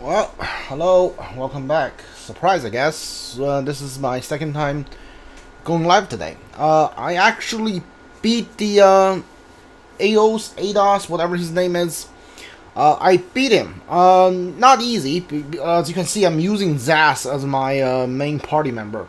Well, hello, welcome back. Surprise, I guess. This is my second time going live today. I actually beat the ADOS, whatever his name is. I beat him. Not easy. As you can see, I'm using Zas as my main party member.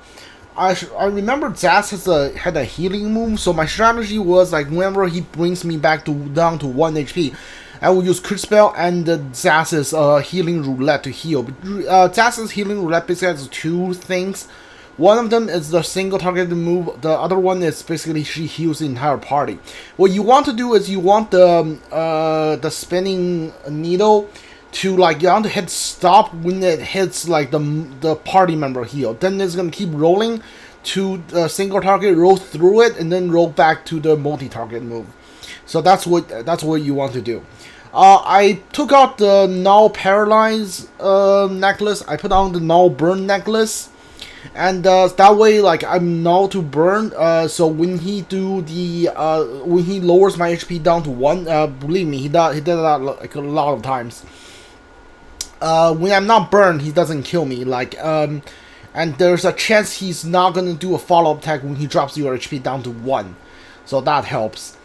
I remember Zas had a healing move, so my strategy was like whenever he brings me back down to 1 HP, I will use Crisbell and Zaz's healing roulette to heal. Zaz's healing roulette basically has two things. One of them is the single targeted move. The other one is basically she heals the entire party. What you want to do is you want the spinning needle to you want to hit stop when it hits the party member heal. Then it's gonna keep rolling to the single target, roll through it, and then roll back to the multi-target move. So that's what you want to do. I took out the now paralyzed necklace. I put on the now burn necklace, and that way I'm now to burn. So when he when he lowers my HP down to 1, believe me, he did that a lot of times. When I'm not burned, he doesn't kill me. And there's a chance he's not gonna do a follow-up attack when he drops your HP down to 1. So that helps.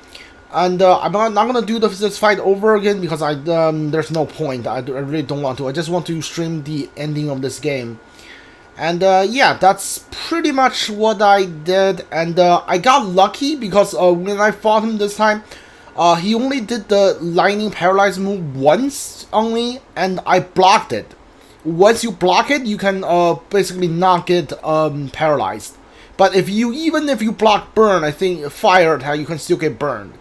And I'm not gonna do this fight over again because there's no point. I really don't want to. I just want to stream the ending of this game. And yeah, that's pretty much what I did. And I got lucky because when I fought him this time, he only did the lightning paralyzed move once only, and I blocked it. Once you block it, you can basically not get paralyzed. But even if you block burn, I think fire attack, you can still get burned.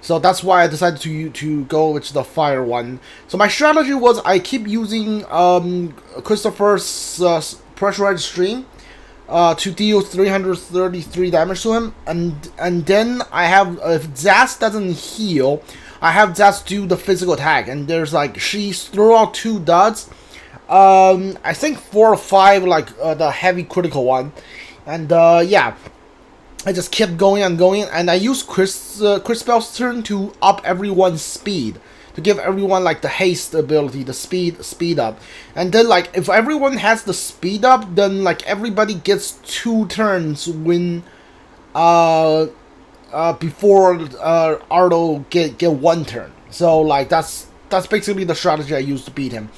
So that's why I decided to go with the fire one. So my strategy was I keep using Christopher's pressurized stream to deal 333 damage to him, and then I have, if Zaz doesn't heal, I have Zaz do the physical attack, and there's she throw out 2 dots, I think 4 or 5 the heavy critical one, and yeah, I just kept going and going, and I used Crisbell's turn to up everyone's speed, to give everyone the haste ability, the speed up. And then if everyone has the speed up, then everybody gets 2 turns when before Ardo get 1 turn. So that's basically the strategy I used to beat him.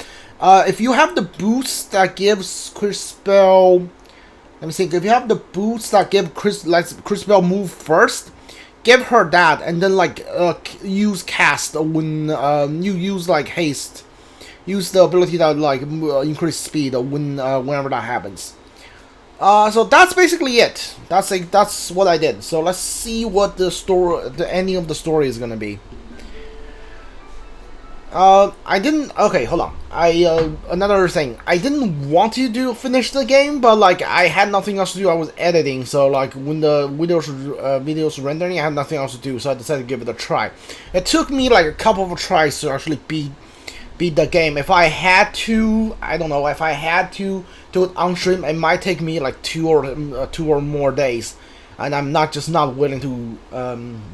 If you have the boost that gives Crisbell, let me think, if you have the boost that give Crisbell move first, give her that, and then use cast when you use haste. Use the ability that increase speed whenever that happens. So that's basically it. That's what I did. So let's see what the ending of the story is gonna be. I didn't. Okay, hold on. Another thing. I didn't want to finish the game, but I had nothing else to do. I was editing, so when the videos rendering, I had nothing else to do, so I decided to give it a try. It took me a couple of tries to actually beat the game. If I had to, I don't know. If I had to do it on stream, it might take me 2 or more days, and I'm not willing to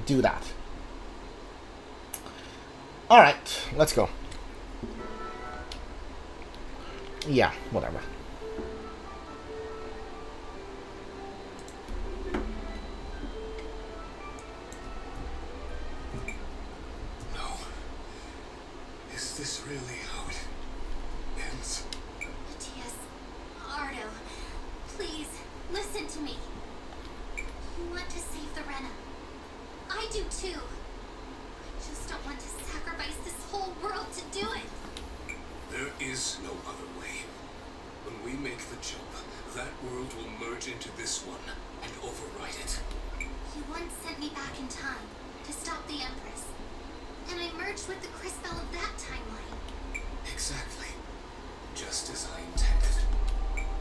do that. Alright, let's go. Yeah, whatever. No. Is this really how it ends? Matias, Ardo, please, listen to me. You want to save the Rena. I do too. I just don't want to sacrifice this whole world to do it. There is no other way. When we make the jump, that world will merge into this one and override it. You once sent me back in time to stop the Empress, and I merged with the Crisbell of that timeline. Exactly. Just as I intended.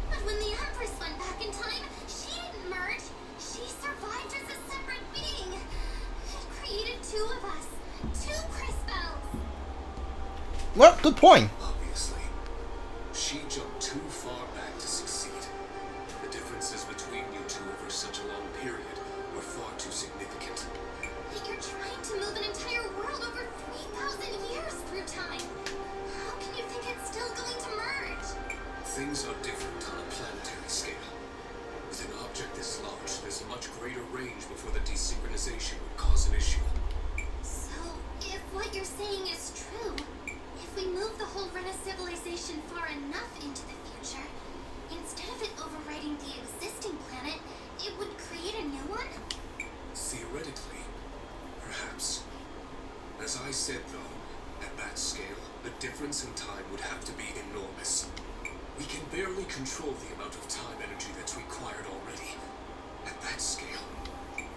But when the Empress went back in time, she didn't merge. She survived as a separate being. It created 2 of us. 2 Crisbells. Well, good point. Obviously. She jumped too far back to succeed. The differences between you two over such a long period were far too significant. But you're trying to move an entire world over 3,000 years through time. How can you think it's still going to merge? much greater range before the desynchronization would cause an issue. So, if what you're saying is true, if we move the whole Rena civilization far enough into the future, instead of it overriding the existing planet, it would create a new one? Theoretically, perhaps. As I said though, at that scale, the difference in time would have to be enormous. We can barely control the amount of time energy that's required already. At that scale.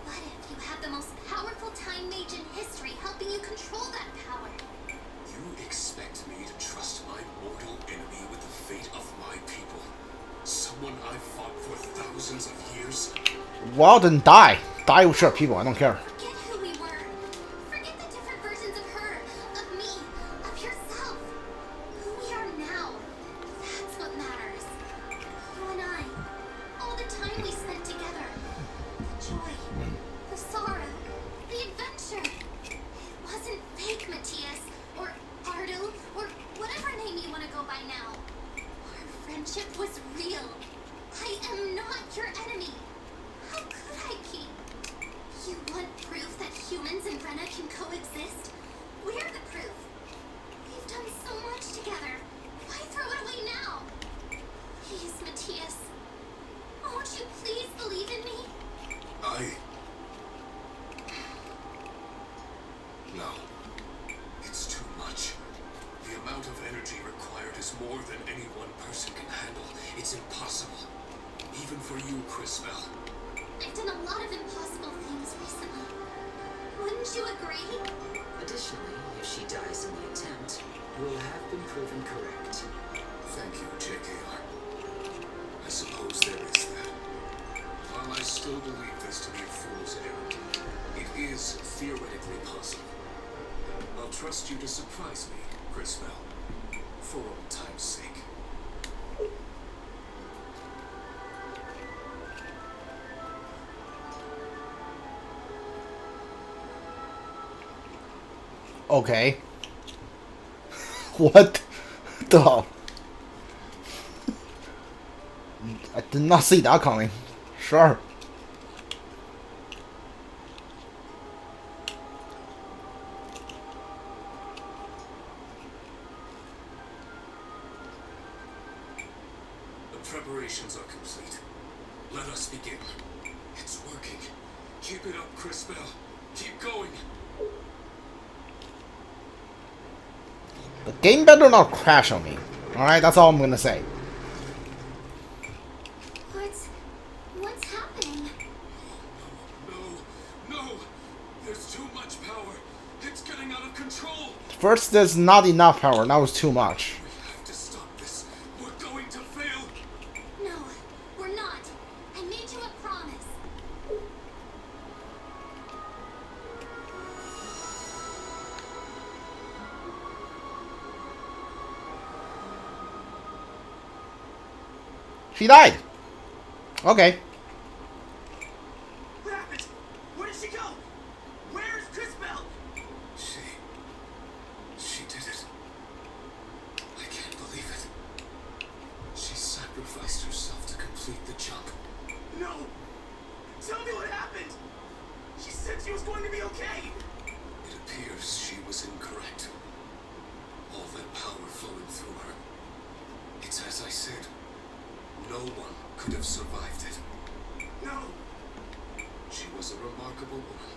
What if you have the most powerful time mage in history helping you control that power? You expect me to trust my mortal enemy with the fate of my people? Someone I've fought for thousands of years? Well, then die. Die with your people. I don't care. Forget who we were. Forget the different versions of her, of me, of yourself. Who we are now. That's what matters. You and I. All the time we spent together. The joy. The sorrow. The adventure. It wasn't fake, Matias. Or Ardo. Or whatever name you want to go by now. Our friendship was real. I am not your enemy. How could I be? You want proof that humans and Rena can coexist? We're the proof. We've done so much together. Why throw it away now? Please, Matias. Won't you please believe in me? No. It's too much. The amount of energy required is more than any one person can handle. It's impossible. Even for you, Crisbell. I've done a lot of impossible things recently. Wouldn't you agree? Additionally, if she dies in the attempt, you will have been proven correct. Thank you, JKR. I suppose there is that. While I still believe this to be a fool's errand, it is theoretically possible. I'll trust you to surprise me, Crisbell. For old time's sake. Okay. What the? I did not see that coming. Sure. The preparations are complete. Let us begin. It's working. Keep it up, Crisbell. Keep going. The game better not crash on me. Alright, that's all I'm gonna say. What's happening? No. There's too much power. It's getting out of control. First, there's not enough power. Now it's too much. We have to stop this. We're going to fail. No, we're not. I made you a promise. She died. Okay. What happened? Where did she go? Where is Crisbell? She did it. I can't believe it. She sacrificed herself to complete the jump. No! Tell me what happened! She said she was going to be okay! It appears she was incorrect. All that power flowing through her. It's as I said. No one could have survived it. No! She was a remarkable woman.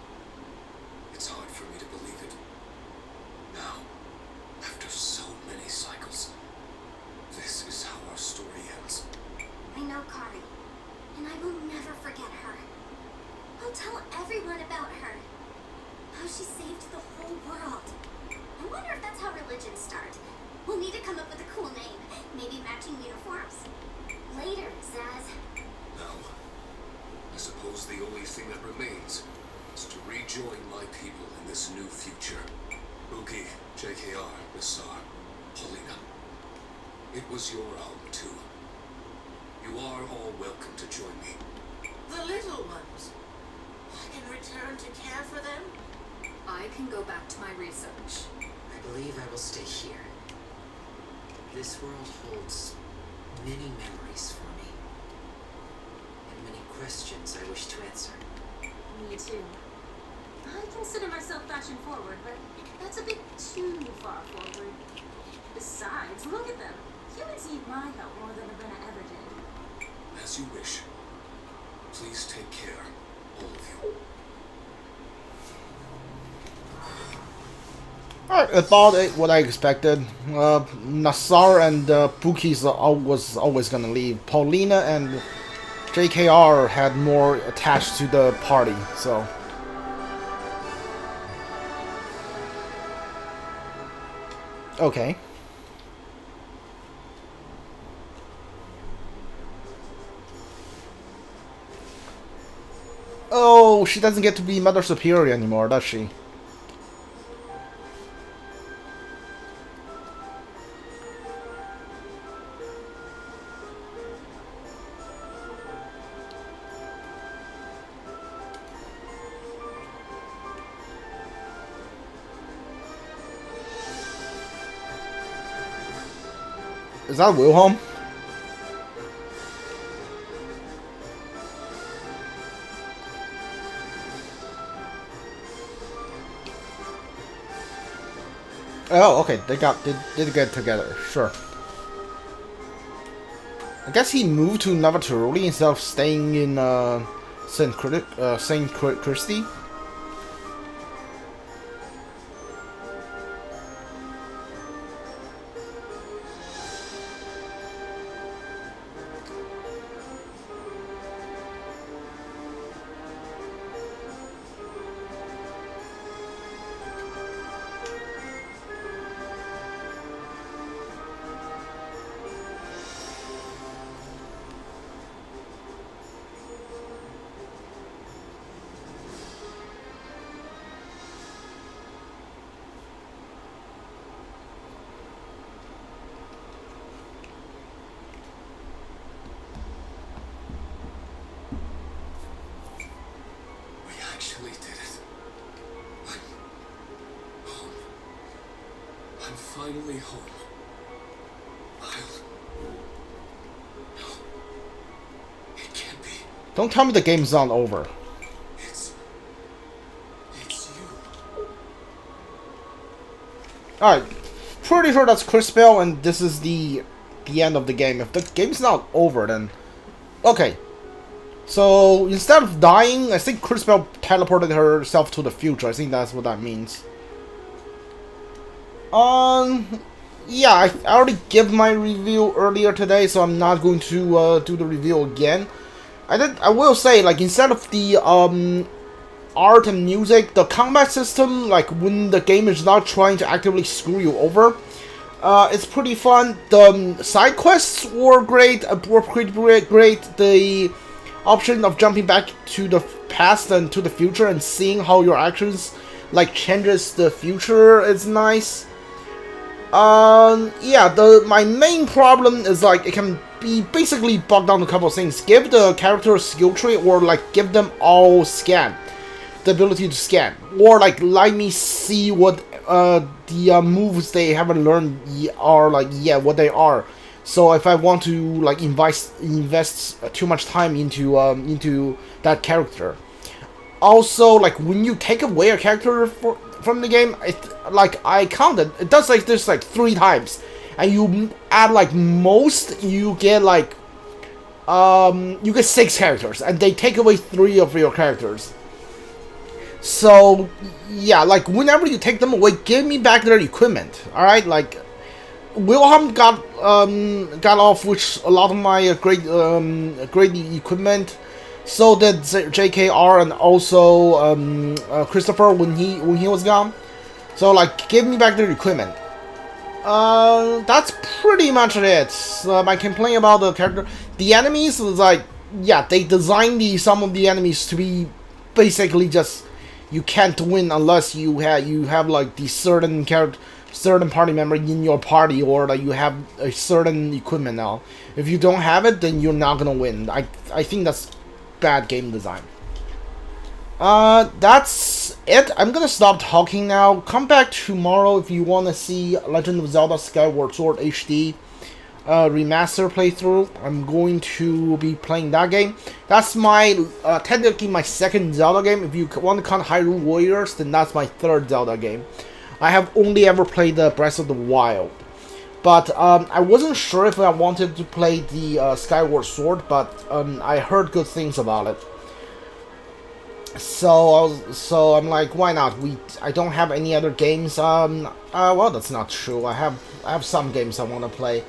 It's hard for me to believe it. Now, after so many cycles, this is how our story ends. I know Kari, and I will never forget her. I'll tell everyone about her. How she saved the whole world. I wonder if that's how religions start. We'll need to come up with a cool name. Maybe matching uniforms? Later, Zaz. Now, I suppose the only thing that remains is to rejoin my people in this new future. Uki, JKR, Nassar, Paulina. It was your home, too. You are all welcome to join me. The little ones. I can return to care for them? I can go back to my research. I believe I will stay here. This world holds many memories for me, and many questions I wish to answer. too. I consider myself fashion forward, but that's a bit too far forward. Besides, look at them. Humans need my help more than the Rena ever did. As you wish. Please take care, all of you. Alright, about what I expected. Nassar and Buki's was always gonna leave. Paulina and JKR had more attached to the party, so. Okay. Oh, she doesn't get to be Mother Superior anymore, does she? Is that Wilhelm? Oh, okay. They did get together. Sure. I guess he moved to Navataroli instead of staying in Saint Christy. Actually did it. I'm home. I'm finally home. No. It can't be. Don't tell me the game's not over. It's you. Alright. Pretty sure that's Crisbell and this is the end of the game. If the game's not over, then okay. So instead of dying, I think Crisbell teleported herself to the future. I think that's what that means. Yeah, I already gave my review earlier today, so I'm not going to do the review again. I will say, like, instead of the art and music, the combat system, like when the game is not trying to actively screw you over, it's pretty fun. The side quests were great, were pretty great. The option of jumping back to the past and to the future and seeing how your actions like changes the future is nice. Yeah, my main problem is like it can be basically bogged down to a couple of things. Give the character a skill tree, or like give them all scan, the ability to scan, or like let me see what the moves they haven't learned are, like, yeah, what they are. So if I want to like invest too much time into that character. Also, like when you take away a character from the game, like I counted, it does like this like 3 times, and you add like most, you get like you get 6 characters, and they take away 3 of your characters. So yeah, like whenever you take them away, give me back their equipment. All right, like. Wilhelm got off with a lot of my great equipment. So did JKR and also Christopher when he was gone. So like, give me back their equipment. That's pretty much it. My complaint about the character, the enemies is like, yeah, they designed some of the enemies to be basically just you can't win unless you have like the certain party member in your party, or that you have a certain equipment now. If you don't have it, then you're not gonna win. I think that's bad game design. That's it. I'm gonna stop talking now. Come back tomorrow if you want to see Legend of Zelda Skyward Sword HD. remaster playthrough. I'm going to be playing that game. That's my technically my second Zelda game. If you want to count Hyrule Warriors, then that's my third Zelda game. I have only ever played the Breath of the Wild, but I wasn't sure if I wanted to play the Skyward Sword, but I heard good things about it. So I'm like, why not? I don't have any other games. Well, that's not true. I have some games I want to play.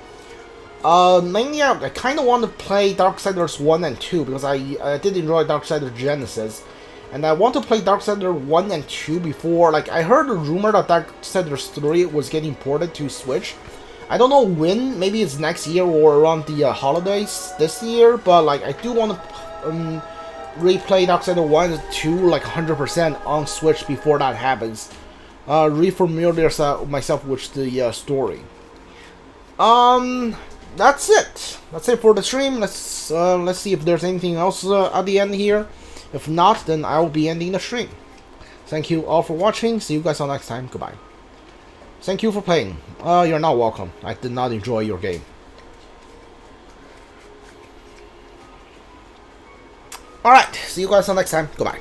Mainly, I kind of want to play Darksiders 1 and 2 because I did enjoy Darksiders Genesis, and I want to play Darksiders 1 and 2 before. Like, I heard a rumor that Darksiders 3 was getting ported to Switch. I don't know when. Maybe it's next year or around the holidays this year. But like, I do want to replay Darksiders 1 and 2 like 100% on Switch before that happens. Refamiliarize myself with the story. That's it. That's it for the stream. Let's see if there's anything else at the end here. If not, then I will be ending the stream. Thank you all for watching. See you guys all next time. Goodbye. Thank you for playing. You're not welcome. I did not enjoy your game. Alright, see you guys all next time. Goodbye.